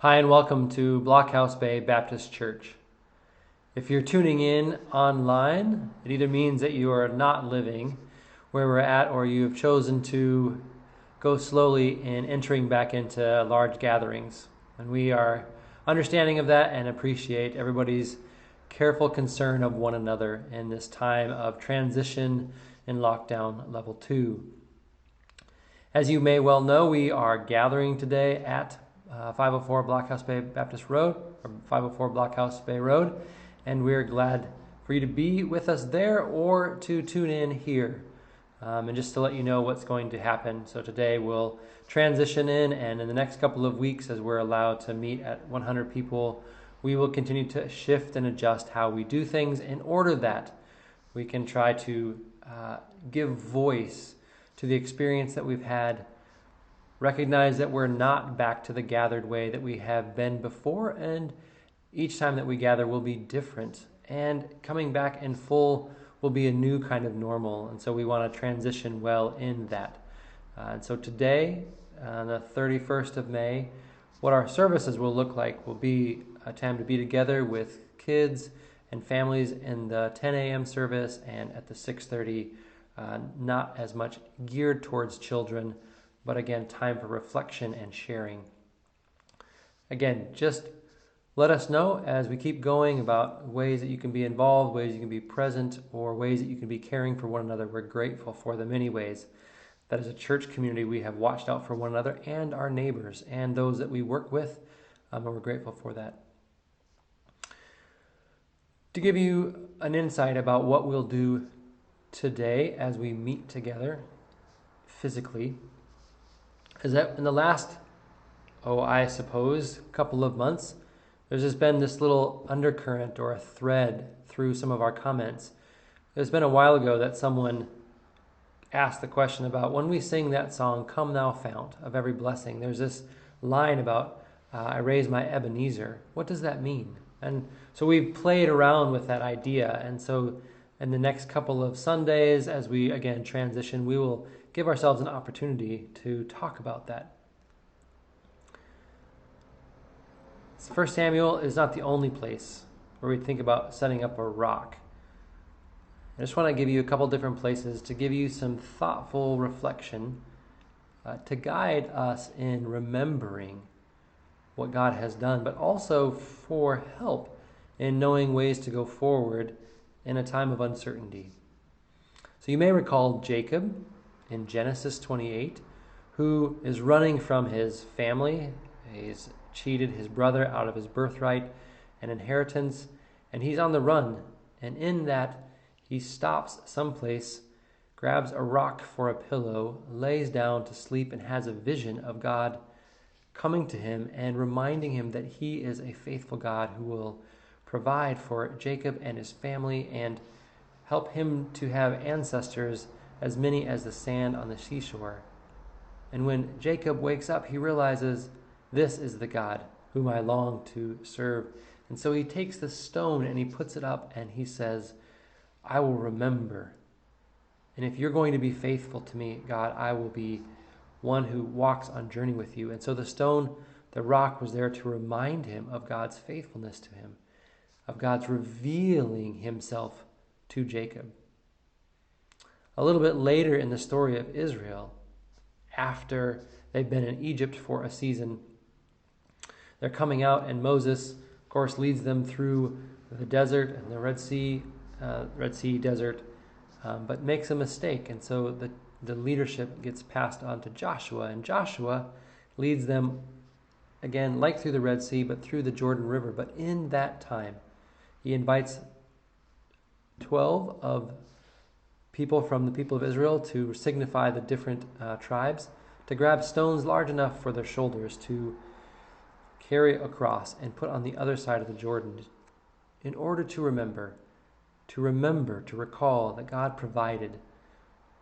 Hi, and welcome to Blockhouse Bay Baptist Church. If you're tuning in online, it either means that you are not living where we're at, or you have chosen to go slowly in entering back into large gatherings. And we are understanding of that and appreciate everybody's careful concern of one another in this time of transition in lockdown level 2. As you may well know, we are gathering today at 504 Blockhouse Bay Baptist Road, or 504 Blockhouse Bay Road, and we're glad for you to be with us there or to tune in here. And just to let you know what's going to happen. So today we'll transition in, and in the next couple of weeks, as we're allowed to meet at 100 people, we will continue to shift and adjust how we do things in order that we can try to give voice to the experience that we've had. Recognize that we're not back to the gathered way that we have been before, and each time that we gather will be different, and coming back in full will be a new kind of normal, and so we want to transition well in that. And so today, on the 31st of May, what our services will look like will be a time to be together with kids and families in the 10 a.m. service, and at the 6:30, not as much geared towards children, but again, time for reflection and sharing. Again, just let us know as we keep going about ways that you can be involved, ways you can be present, or ways that you can be caring for one another. We're grateful for the many ways that as a church community we have watched out for one another and our neighbors and those that we work with, and we're grateful for that. To give you an insight about what we'll do today as we meet together physically, is that in the last, I suppose, couple of months, there's just been this little undercurrent or a thread through some of our comments. It's been a while ago that someone asked the question about when we sing that song, "Come Thou Fount of Every Blessing," there's this line about, I raise my Ebenezer. What does that mean? And so we've played around with that idea, and so in the next couple of Sundays, as we again transition, we will give ourselves an opportunity to talk about that. 1 Samuel is not the only place where we think about setting up a rock. I just want to give you a couple different places to give you some thoughtful reflection to guide us in remembering what God has done, but also for help in knowing ways to go forward in a time of uncertainty. So you may recall Jacob in Genesis 28, who is running from his family. He's cheated his brother out of his birthright and inheritance, and he's on the run. And in that, he stops someplace, grabs a rock for a pillow, lays down to sleep, and has a vision of God coming to him and reminding him that he is a faithful God who will provide for Jacob and his family and help him to have ancestors as many as the sand on the seashore. And when Jacob wakes up, he realizes, this is the God whom I long to serve. And so he takes the stone and he puts it up and he says, I will remember. And if you're going to be faithful to me, God, I will be one who walks on journey with you. And so the stone, the rock, was there to remind him of God's faithfulness to him, of God's revealing himself to Jacob. A little bit later in the story of Israel, after they've been in Egypt for a season, they're coming out, and Moses, of course, leads them through the desert and the Red Sea desert, but makes a mistake. And so the leadership gets passed on to Joshua, and Joshua leads them, again, like through the Red Sea, but through the Jordan River. But in that time, he invites 12 of people from the people of Israel to signify the different tribes, to grab stones large enough for their shoulders to carry across and put on the other side of the Jordan, in order to recall that God provided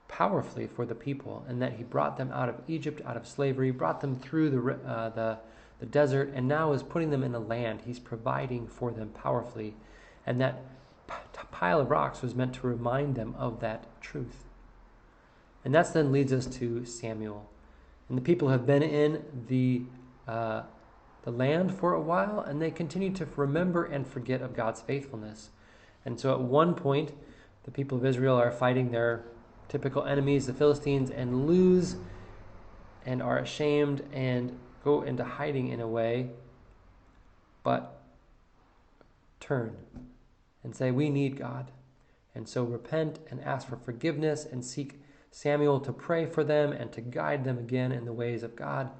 powerfully for the people, and that he brought them out of Egypt, out of slavery, brought them through the desert, and now is putting them in a land. He's providing for them powerfully, and that pile of rocks was meant to remind them of that truth. And that then leads us to Samuel. And the people have been in the the land for a while, and they continue to remember and forget of God's faithfulness. And so at one point, the people of Israel are fighting their typical enemies, the Philistines, and lose and are ashamed and go into hiding in a way, but turn and say, we need God. And so repent and ask for forgiveness and seek Samuel to pray for them and to guide them again in the ways of God.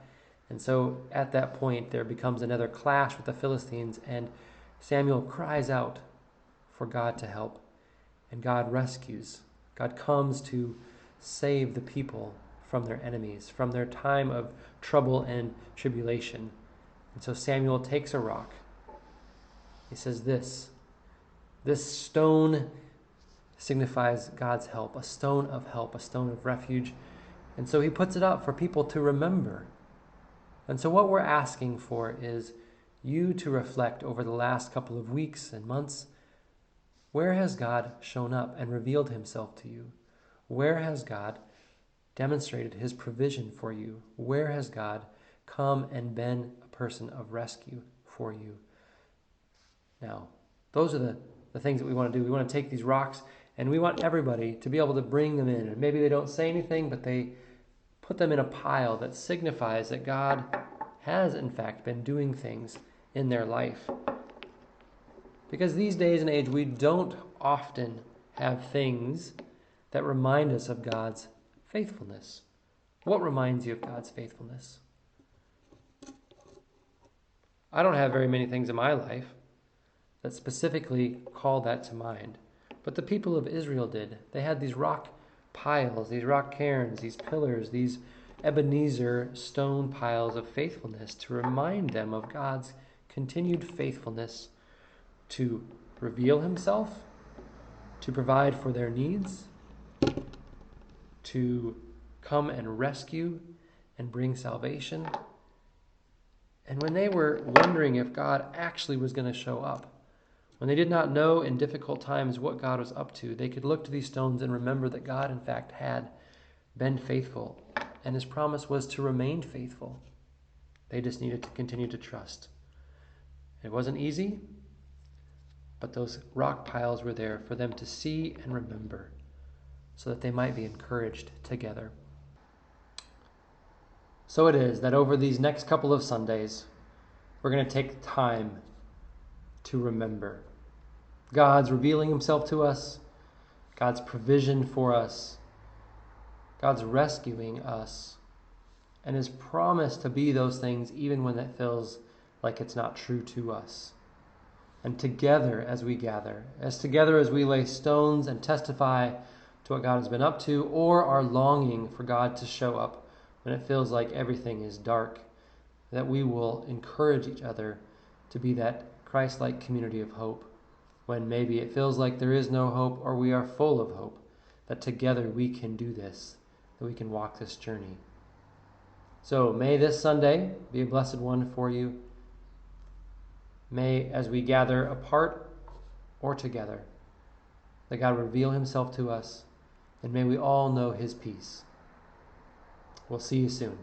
And so at that point, there becomes another clash with the Philistines, and Samuel cries out for God to help, and God rescues. God comes to save the people from their enemies, from their time of trouble and tribulation. And so Samuel takes a rock. He says, this stone signifies God's help, a stone of help, a stone of refuge. And so he puts it up for people to remember. And so what we're asking for is you to reflect over the last couple of weeks and months. Where has God shown up and revealed himself to you? Where has God demonstrated his provision for you? Where has God come and been a person of rescue for you? Now, those are the things that we want to do. We want to take these rocks, and we want everybody to be able to bring them in. And maybe they don't say anything, but they put them in a pile that signifies that God has, in fact, been doing things in their life. Because these days and age, we don't often have things that remind us of God's faithfulness. What reminds you of God's faithfulness? I don't have very many things in my life that specifically call that to mind. But the people of Israel did. They had these rock piles, these rock cairns, these pillars, these Ebenezer stone piles of faithfulness to remind them of God's continued faithfulness to reveal himself, to provide for their needs, to come and rescue and bring salvation. And when they were wondering if God actually was going to show up, when they did not know in difficult times what God was up to, they could look to these stones and remember that God, in fact, had been faithful, and his promise was to remain faithful. They just needed to continue to trust. It wasn't easy, but those rock piles were there for them to see and remember so that they might be encouraged together. So it is that over these next couple of Sundays, we're going to take time to remember God's revealing himself to us, God's provision for us, God's rescuing us, and his promise to be those things even when it feels like it's not true to us. And together as we gather, together as we lay stones and testify to what God has been up to, or are longing for God to show up when it feels like everything is dark, that we will encourage each other to be that Christ-like community of hope when maybe it feels like there is no hope or we are full of hope, that together we can do this, that we can walk this journey. So may this Sunday be a blessed one for you. May, as we gather apart or together, that God reveal himself to us, and may we all know his peace. We'll see you soon.